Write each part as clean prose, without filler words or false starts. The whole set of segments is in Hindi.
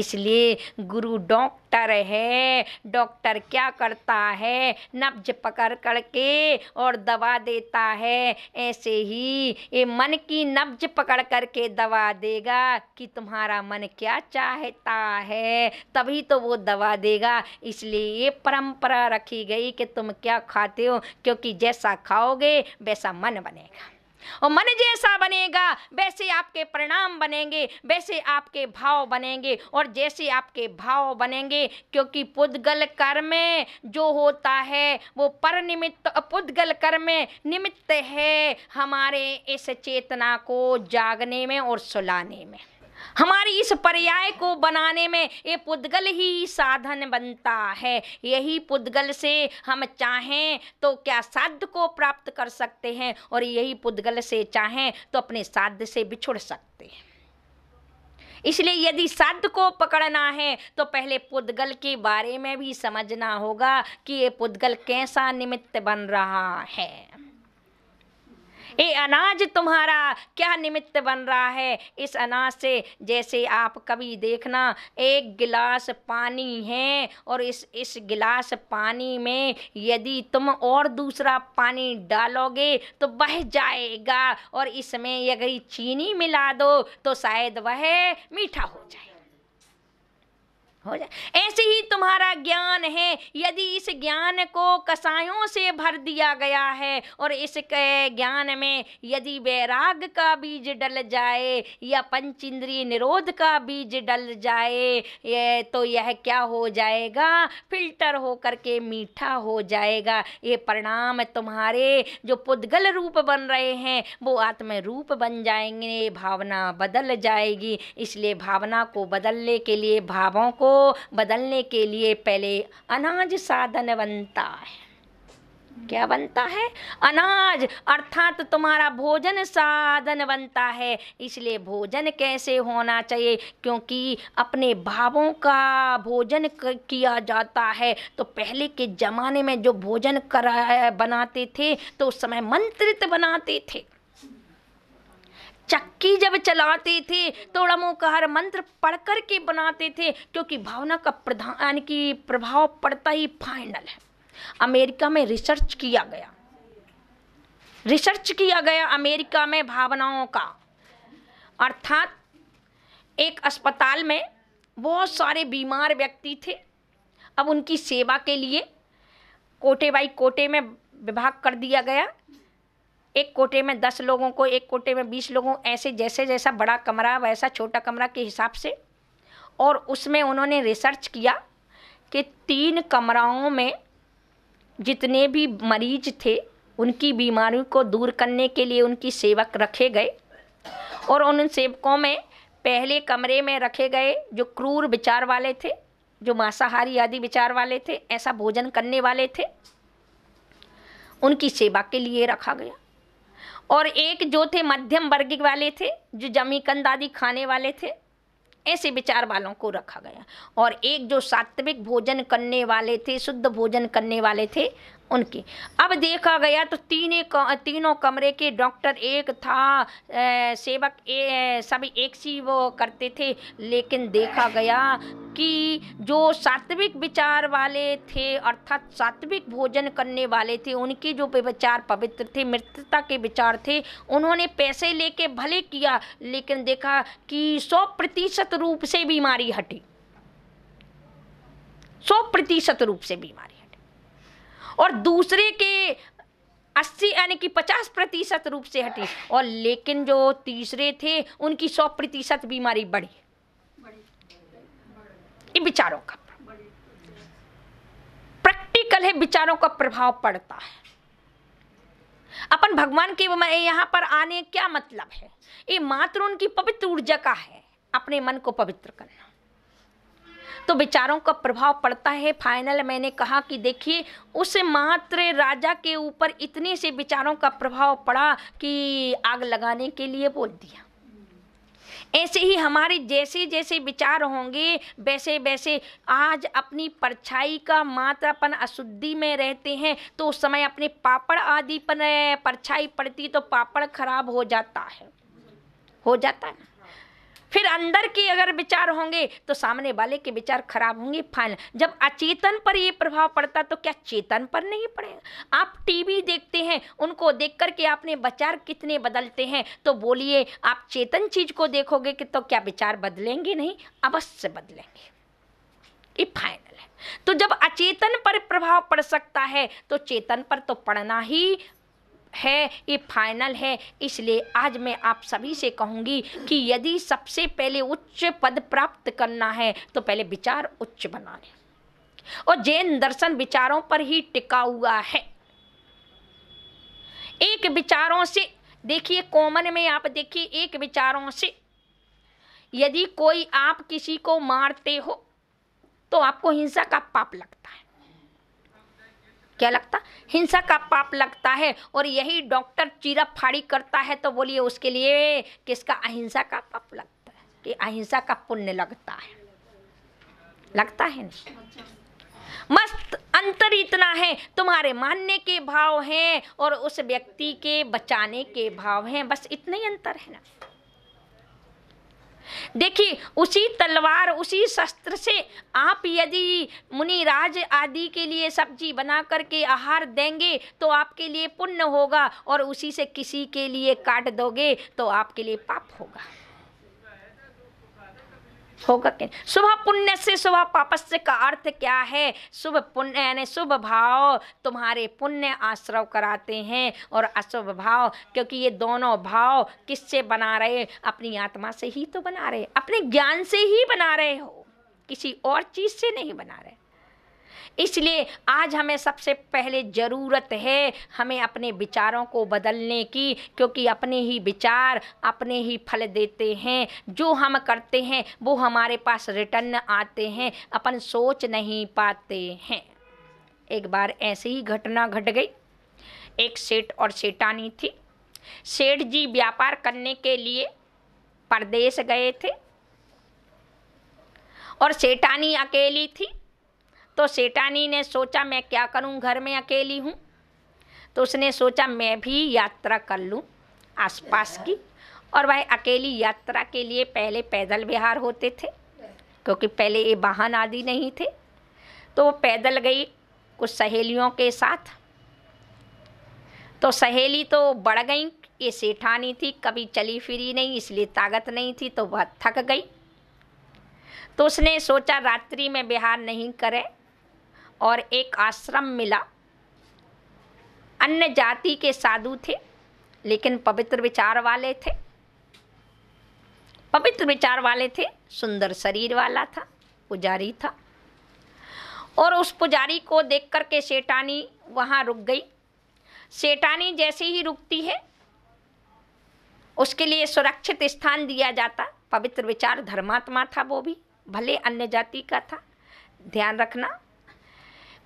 इसलिए गुरु डॉक्टर है। डॉक्टर क्या करता है, नब्ज पकड़ करके और दवा देता है। ऐसे ही ये मन की नब्ज पकड़ करके दवा देगा कि तुम्हारा मन क्या चाहता है, तभी तो वो दवा देगा। इसलिए ये परंपरा रखी गई कि तुम क्या खाते हो, क्योंकि जैसा खाओगे वैसा मन बनेगा, और मन जैसा बनेगा वैसे आपके परिणाम बनेंगे, वैसे आपके भाव बनेंगे, और जैसे आपके भाव बनेंगे, क्योंकि पुद्गल कर्म जो होता है वो पर निमित्त, पुद्गल कर्म निमित्त है हमारे इस चेतना को जागने में और सुलाने में, हमारी इस पर्याय को बनाने में ये पुद्गल ही साधन बनता है। यही पुद्गल से हम चाहें तो क्या साध्य को प्राप्त कर सकते हैं, और यही पुद्गल से चाहें तो अपने साध्य से बिछुड़ सकते हैं। इसलिए यदि साध्य को पकड़ना है तो पहले पुद्गल के बारे में भी समझना होगा कि ये पुद्गल कैसा निमित्त बन रहा है। ये अनाज तुम्हारा क्या निमित्त बन रहा है। इस अनाज से, जैसे आप कभी देखना, एक गिलास पानी है और इस गिलास पानी में यदि तुम और दूसरा पानी डालोगे तो बह जाएगा, और इसमें यदि चीनी मिला दो तो शायद वह मीठा हो जाए। ऐसे ही तुम्हारा ज्ञान है। यदि इस ज्ञान को कसायों से भर दिया गया है और इस ज्ञान में यदि वैराग का बीज डल जाए या पंचेंद्रिय निरोध का बीज डल जाए तो यह क्या हो जाएगा, फिल्टर हो करके मीठा हो जाएगा। ये परिणाम तुम्हारे जो पुद्गल रूप बन रहे हैं वो आत्म रूप बन जाएंगे, भावना बदल जाएगी। इसलिए भावना को बदलने के लिए, भावों को बदलने के लिए पहले अनाज साधन बनता है। क्या बनता है? अनाज, अर्थात तुम्हारा भोजन साधन बनता है। इसलिए भोजन कैसे होना चाहिए, क्योंकि अपने भावों का भोजन किया जाता है। तो पहले के जमाने में जो भोजन बनाते थे तो उस समय मंत्रित बनाते थे। चक्की जब चलाते थे तो ड़मोकार मंत्र पढ़ कर के बनाते थे, क्योंकि भावना का प्रधान की प्रभाव पड़ता ही फाइनल है। अमेरिका में रिसर्च किया गया अमेरिका में भावनाओं का, अर्थात एक अस्पताल में बहुत सारे बीमार व्यक्ति थे। अब उनकी सेवा के लिए कोटे बाई कोटे में विभाग कर दिया गया। एक कोटे में 10 लोगों को, एक कोटे में 20 लोगों, ऐसे जैसे जैसा बड़ा कमरा वैसा छोटा कमरा के हिसाब से। और उसमें उन्होंने रिसर्च किया कि 3 कमराओं में जितने भी मरीज थे उनकी बीमारियों को दूर करने के लिए उनकी सेवक रखे गए, और उन सेवकों में पहले कमरे में रखे गए जो क्रूर विचार वाले थे, जो मांसाहारी आदि विचार वाले थे, ऐसा भोजन करने वाले थे, उनकी सेवा के लिए रखा गया। और एक जो थे मध्यम वर्ग वाले थे, जो जमीकंद आदि खाने वाले थे, ऐसे विचार वालों को रखा गया। और एक जो सात्विक भोजन करने वाले थे, शुद्ध भोजन करने वाले थे, उनकी। अब देखा गया तो तीनों कमरे के डॉक्टर एक था, सेवक सभी एक सी वो करते थे। लेकिन देखा गया कि जो सात्विक विचार वाले थे, अर्थात सात्विक भोजन करने वाले थे, उनके जो विचार पवित्र थे, मित्रता के विचार थे, उन्होंने पैसे लेके भले किया, लेकिन देखा कि 100% रूप से बीमारी हटी, 100% रूप से बीमारी। और दूसरे के 80 यानी कि 50% रूप से हटी, और लेकिन जो तीसरे थे उनकी 100% बीमारी बढ़ी। ये विचारों का प्रैक्टिकल है, विचारों का प्रभाव पड़ता है। अपन भगवान के यहाँ पर आने क्या मतलब है, ये मात्र उनकी पवित्र ऊर्जा का है, अपने मन को पवित्र करना। तो विचारों का प्रभाव पड़ता है। फाइनल मैंने कहा कि देखिए उस मात्र राजा के ऊपर इतने से विचारों का प्रभाव पड़ा कि आग लगाने के लिए बोल दिया। ऐसे ही हमारे जैसे जैसे विचार होंगे वैसे वैसे, आज अपनी परछाई का मात्र अपन अशुद्धि में रहते हैं तो उस समय अपने पापड़ आदि पर परछाई पड़ती तो पापड़ खराब हो जाता है, फिर अंदर के अगर विचार होंगे तो सामने वाले के विचार खराब होंगे। फाइनल जब अचेतन पर ये प्रभाव पड़ता तो क्या चेतन पर नहीं पड़ेगा? आप टीवी देखते हैं, उनको देख करके आपने विचार कितने बदलते हैं, तो बोलिए आप चेतन चीज को देखोगे कि तो क्या विचार बदलेंगे? नहीं, अवश्य बदलेंगे। ये फाइनल है। तो जब अचेतन पर प्रभाव पड़ सकता है तो चेतन पर तो पड़ना ही है, ये फाइनल है। इसलिए आज मैं आप सभी से कहूंगी कि यदि सबसे पहले उच्च पद प्राप्त करना है तो पहले विचार उच्च बना लें। और जैन दर्शन विचारों पर ही टिका हुआ है। एक विचारों से देखिए, कॉमन में आप देखिए, एक विचारों से यदि कोई आप किसी को मारते हो तो आपको हिंसा का पाप लगता है। क्या लगता? हिंसा का पाप लगता है। और यही डॉक्टर चीरा फाड़ी करता है तो बोलिए उसके लिए किसका? अहिंसा का पाप लगता है कि अहिंसा का पुण्य लगता है? लगता है नहीं। मस्त अंतर इतना है, तुम्हारे मानने के भाव हैं और उस व्यक्ति के बचाने के भाव हैं, बस इतना ही अंतर है ना। देखिए, उसी तलवार उसी शस्त्र से आप यदि मुनिराज आदि के लिए सब्जी बना करके आहार देंगे तो आपके लिए पुण्य होगा, और उसी से किसी के लिए काट दोगे तो आपके लिए पाप होगा। होगा क्या? शुभ पुण्य से शुभ पापस्य का अर्थ क्या है? शुभ पुण्य यानी शुभ भाव तुम्हारे पुण्य आश्रव कराते हैं, और अशुभ भाव, क्योंकि ये दोनों भाव किससे बना रहे? अपनी आत्मा से ही तो बना रहे, अपने ज्ञान से ही बना रहे हो, किसी और चीज से नहीं बना रहे। इसलिए आज हमें सबसे पहले जरूरत है हमें अपने विचारों को बदलने की, क्योंकि अपने ही विचार अपने ही फल देते हैं। जो हम करते हैं वो हमारे पास रिटर्न आते हैं, अपन सोच नहीं पाते हैं। एक बार ऐसी ही घटना घट गई। एक सेठ और सेठानी थी। सेठ जी व्यापार करने के लिए परदेश गए थे और सेठानी अकेली थी। तो सेठानी ने सोचा मैं क्या करूं, घर में अकेली हूं, तो उसने सोचा मैं भी यात्रा कर लूं आसपास की। और वह अकेली यात्रा के लिए पहले पैदल विहार होते थे, क्योंकि पहले ये वाहन आदि नहीं थे, तो वो पैदल गई कुछ सहेलियों के साथ। तो सहेली तो बढ़ गई, ये सेठानी थी, कभी चली फिरी नहीं, इसलिए ताकत नहीं थी, तो वह थक गई। तो उसने सोचा रात्रि में विहार नहीं करे, और एक आश्रम मिला। अन्य जाति के साधु थे लेकिन पवित्र विचार वाले थे, पवित्र विचार वाले थे, सुंदर शरीर वाला था, पुजारी था। और उस पुजारी को देख करके सेठानी वहाँ रुक गई। सेठानी जैसे ही रुकती है उसके लिए सुरक्षित स्थान दिया जाता। पवित्र विचार धर्मात्मा था, वो भी भले अन्य जाति का था। ध्यान रखना,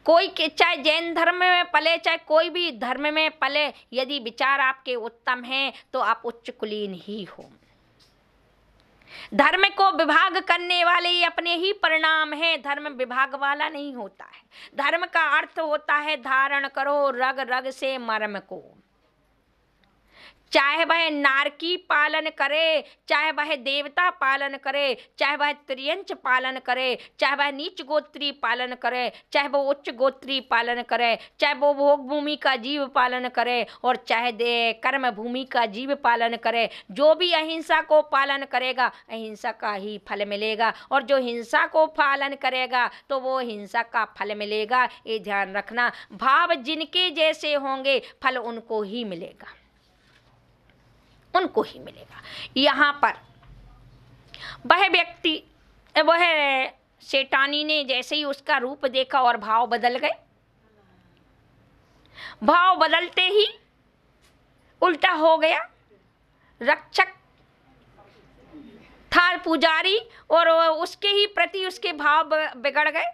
कोई के चाहे जैन धर्म में पले चाहे कोई भी धर्म में पले, यदि विचार आपके उत्तम हैं तो आप उच्च कुलीन ही हो। धर्म को विभाग करने वाले अपने ही परिणाम है, धर्म विभाग वाला नहीं होता है। धर्म का अर्थ होता है धारण करो रग रग से मर्म को। चाहे वह नारकी पालन करे, चाहे वह देवता पालन करे, चाहे वह त्रियंच पालन करे, चाहे वह नीच गोत्री पालन करे, चाहे वो उच्च गोत्री पालन करे, चाहे वो भोग भूमि का जीव पालन करे, और चाहे कर्म भूमि का जीव पालन करे, जो भी अहिंसा को पालन करेगा अहिंसा का ही फल मिलेगा, और जो हिंसा को पालन करेगा तो वो हिंसा का फल मिलेगा। ये ध्यान रखना, भाव जिनके जैसे होंगे फल उनको ही मिलेगा, उनको ही मिलेगा। यहाँ पर वह व्यक्ति, वह सेठानी ने जैसे ही उसका रूप देखा और भाव बदल गए। भाव बदलते ही उल्टा हो गया। रक्षक था पुजारी और उसके ही प्रति उसके भाव बिगड़ गए,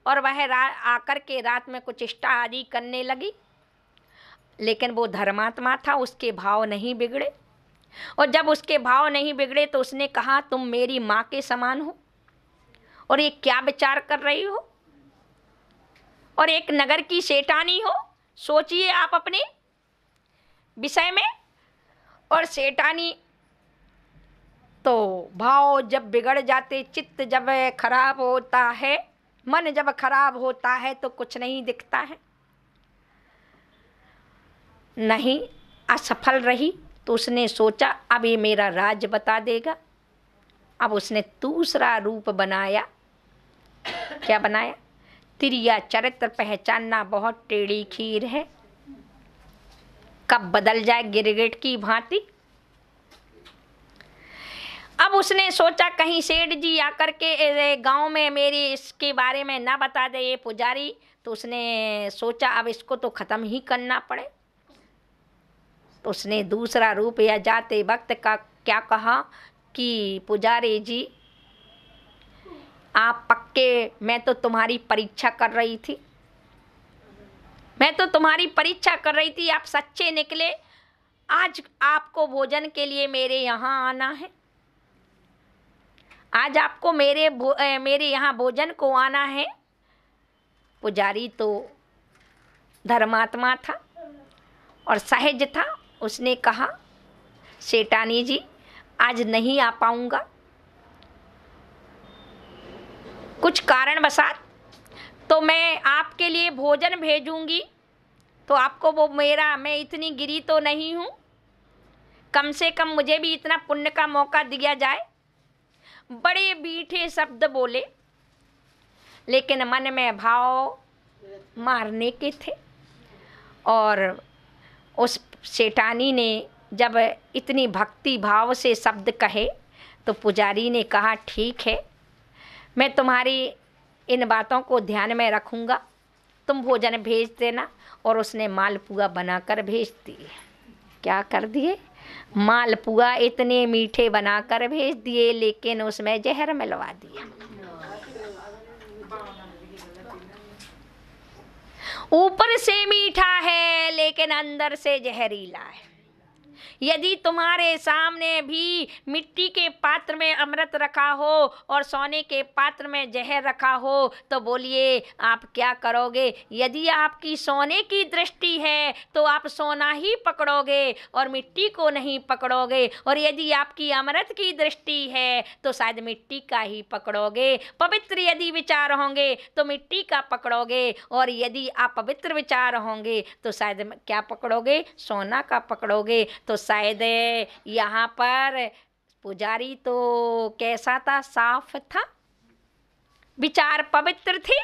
और वह आकर के रात में कुछ इष्टा आदि करने लगी। लेकिन वो धर्मात्मा था, उसके भाव नहीं बिगड़े। और जब उसके भाव नहीं बिगड़े तो उसने कहा तुम मेरी माँ के समान हो और ये क्या विचार कर रही हो, और एक नगर की सेठानी हो, सोचिए आप अपने विषय में। और सेठानी तो भाव जब बिगड़ जाते, चित्त जब खराब होता है, मन जब खराब होता है तो कुछ नहीं दिखता है। नहीं, असफल रही तो उसने सोचा अब ये मेरा राज बता देगा। अब उसने दूसरा रूप बनाया। क्या बनाया? तिरिया चरित्र पहचानना बहुत टेढ़ी खीर है, कब बदल जाए गिरगिट की भांति। अब उसने सोचा कहीं सेठ जी आकर के गांव में मेरे इसके बारे में ना बता दे ये पुजारी, तो उसने सोचा अब इसको तो खत्म ही करना पड़े। तो उसने दूसरा रूप या जाते वक्त का क्या कहा कि पुजारी जी आप पक्के, मैं तो तुम्हारी परीक्षा कर रही थी, मैं तो तुम्हारी परीक्षा कर रही थी, आप सच्चे निकले। आज आपको भोजन के लिए मेरे यहाँ आना है, आज आपको मेरे यहाँ भोजन को आना है। पुजारी तो धर्मात्मा था और सहज था। उसने कहा सेठानी जी आज नहीं आ पाऊंगा, कुछ कारणवशात, तो मैं आपके लिए भोजन भेजूंगी तो आपको वो मैं इतनी गिरी तो नहीं हूँ, कम से कम मुझे भी इतना पुण्य का मौका दिया जाए। बड़े मीठे शब्द बोले, लेकिन मन में भाव मारने के थे। और उस सेठानी ने जब इतनी भक्ति भाव से शब्द कहे तो पुजारी ने कहा ठीक है, मैं तुम्हारी इन बातों को ध्यान में रखूँगा, तुम भोजन भेज देना। और उसने मालपुआ बनाकर भेज दिए। क्या कर दिए? मालपुआ इतने मीठे बनाकर भेज दिए, लेकिन उसमें जहर मिलवा दिया। ऊपर से मीठा है लेकिन अंदर से जहरीला है। यदि तुम्हारे सामने भी मिट्टी के पात्र में अमृत रखा हो और सोने के पात्र में जहर रखा हो तो बोलिए आप क्या करोगे? यदि आपकी सोने की दृष्टि है तो आप सोना ही पकड़ोगे और मिट्टी को नहीं पकड़ोगे, और यदि आपकी अमृत की दृष्टि है तो शायद मिट्टी का ही पकड़ोगे। पवित्र यदि विचार होंगे तो मिट्टी का पकड़ोगे, और यदि आप पवित्र विचार होंगे तो शायद क्या पकड़ोगे? सोना का पकड़ोगे। तो शायद यहाँ पर पुजारी तो कैसा था? साफ था, विचार पवित्र थे।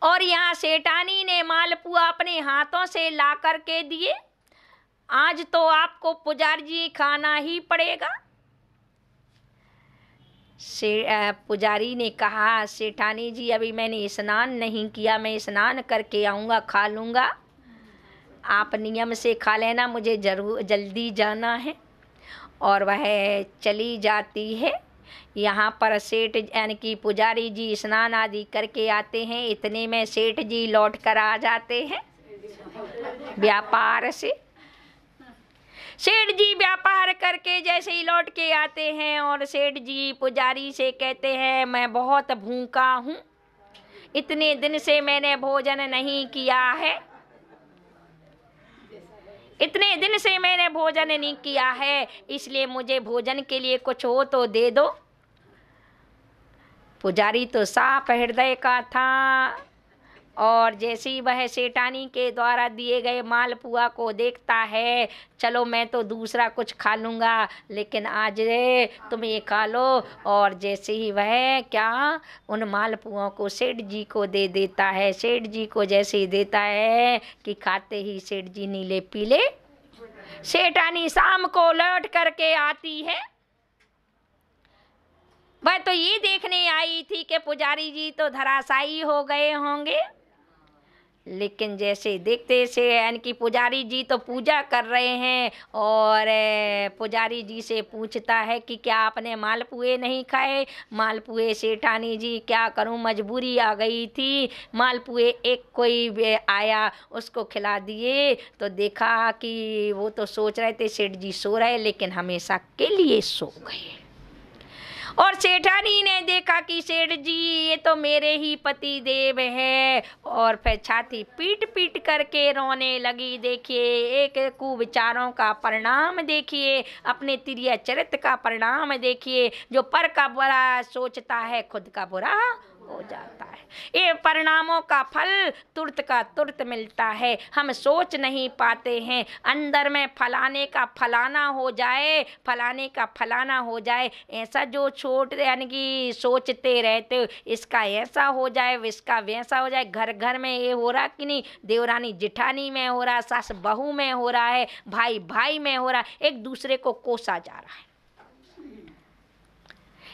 और यहाँ सेठानी ने मालपुआ अपने हाथों से ला कर के दिए। आज तो आपको पुजारी जी खाना ही पड़ेगा। पुजारी ने कहा सेठानी जी अभी मैंने स्नान नहीं किया, मैं स्नान करके आऊँगा, खा लूँगा। आप नियम से खा लेना, मुझे जल्दी जाना है। और वह चली जाती है। यहाँ पर सेठ यानी कि पुजारी जी स्नान आदि करके आते हैं। इतने में सेठ जी लौट कर आ जाते हैं व्यापार से। सेठ जी व्यापार करके जैसे ही लौट के आते हैं और सेठ जी पुजारी से कहते हैं मैं बहुत भूखा हूँ, इतने दिन से मैंने भोजन नहीं किया है, इतने दिन से मैंने भोजन नहीं किया है, इसलिए मुझे भोजन के लिए कुछ हो तो दे दो। पुजारी तो साफ हृदय का था, और जैसे ही वह सेठानी के द्वारा दिए गए मालपुआ को देखता है, चलो मैं तो दूसरा कुछ खा लूँगा, लेकिन आज तुम ये खा लो। और जैसे ही वह क्या उन मालपुओं को सेठ जी को दे देता है। सेठ जी को जैसे ही देता है कि खाते ही सेठ जी नीले पीले। सेठानी शाम को लौट करके आती है। वह तो ये देखने आई थी कि पुजारी जी तो धराशायी हो गए होंगे, लेकिन जैसे देखते से यानी कि पुजारी जी तो पूजा कर रहे हैं, और पुजारी जी से पूछता है कि क्या आपने मालपुए नहीं खाए? मालपुए सेठानी जी क्या करूं, मजबूरी आ गई थी। मालपुए एक कोई आया उसको खिला दिए, तो देखा कि वो तो सोच रहे थे सेठ जी सो रहे, लेकिन हमेशा के लिए सो गए। और सेठानी ने देखा कि सेठ जी ये तो मेरे ही पति देव है, और फिर छाती पीट पीट करके रोने लगी। देखिए एक कुविचारों का परिणाम, देखिए अपने तिर्य चरित्र का परिणाम देखिए। जो पर का बुरा सोचता है खुद का बुरा हो जाता है। ये परिणामों का फल तुरंत का तुरंत मिलता है। हम सोच नहीं पाते हैं, अंदर में फलाने का फलाना हो जाए, फलाने का फलाना हो जाए, ऐसा जो छोट यानी कि सोचते रहते हो, इसका ऐसा हो जाए, इसका वैसा हो जाए। घर घर में ये हो रहा कि नहीं, देवरानी जिठानी में हो रहा, सास बहू में हो रहा है, भाई भाई में हो रहा, एक दूसरे को कोसा जा रहा है।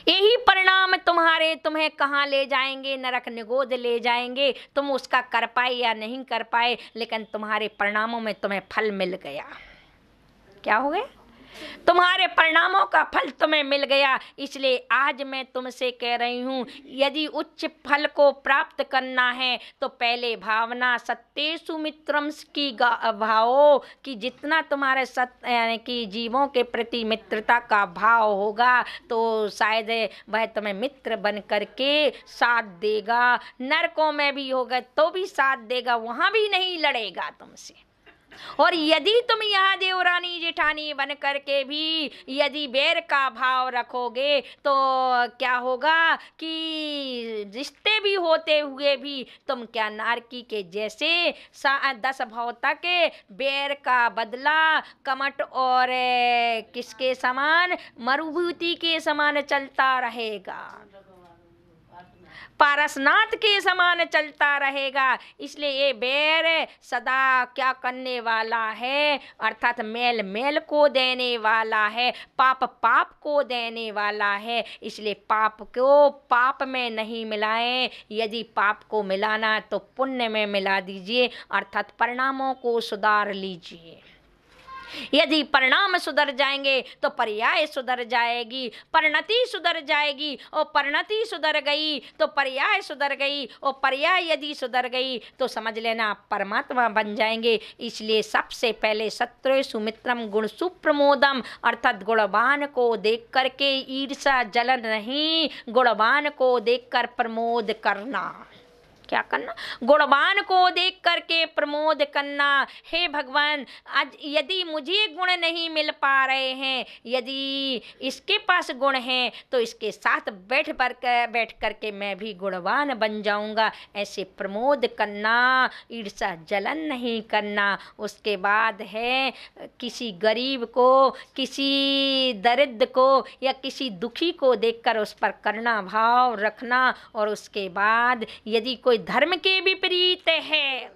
यही परिणाम तुम्हें कहाँ ले जाएंगे, नरक निगोद ले जाएंगे। तुम उसका कर पाए या नहीं कर पाए, लेकिन तुम्हारे परिणामों में तुम्हें फल मिल गया। क्या हो गया? तुम्हारे परिणामों का फल तुम्हें मिल गया। इसलिए आज मैं तुमसे कह रही हूँ, यदि उच्च फल को प्राप्त करना है तो पहले भावना सत्येषु मित्रम की भाव, कि जितना तुम्हारे सत्य यानी कि जीवों के प्रति मित्रता का भाव होगा तो शायद वह तुम्हें मित्र बन करके साथ देगा। नरकों में भी होगा तो भी साथ देगा, वहाँ भी नहीं लड़ेगा तुमसे। और यदि तुम यहाँ देवरानी जेठानी बन करके भी यदि बैर का भाव रखोगे तो क्या होगा कि रिश्ते भी होते हुए भी तुम क्या नारकी के जैसे 10 भाव तक बैर का बदला कमट और किसके समान, मरुभूति के समान चलता रहेगा, पारसनाथ के समान चलता रहेगा। इसलिए ये बैर सदा क्या करने वाला है, अर्थात मेल मेल को देने वाला है, पाप पाप को देने वाला है। इसलिए पाप को पाप में नहीं मिलाएं, यदि पाप को मिलाना तो पुण्य में मिला दीजिए, अर्थात परिणामों को सुधार लीजिए। यदि परिणाम सुधर जाएंगे तो पर्याय सुधर जाएगी, परिणति सुधर जाएगी, और परिणति सुधर गई तो पर्याय सुधर गई, और पर्याय यदि सुधर गई तो समझ लेना आप परमात्मा बन जाएंगे। इसलिए सबसे पहले सत्रेषु मित्रम गुण सुप्रमोदम, अर्थात गुणवान को देख करके ईर्षा जलन नहीं, गुणवान को देखकर प्रमोद करना। क्या करना? गुणवान को देख करके प्रमोद करना। हे भगवान, आज यदि मुझे गुण नहीं मिल पा रहे हैं, यदि इसके पास गुण हैं तो इसके साथ बैठ करके मैं भी गुणवान बन जाऊंगा, ऐसे प्रमोद करना, ईर्षा जलन नहीं करना। उसके बाद है किसी गरीब को, किसी दरिद्र को या किसी दुखी को देखकर उस पर करुणा भाव रखना। और उसके बाद यदि कोई धर्म के विपरीत है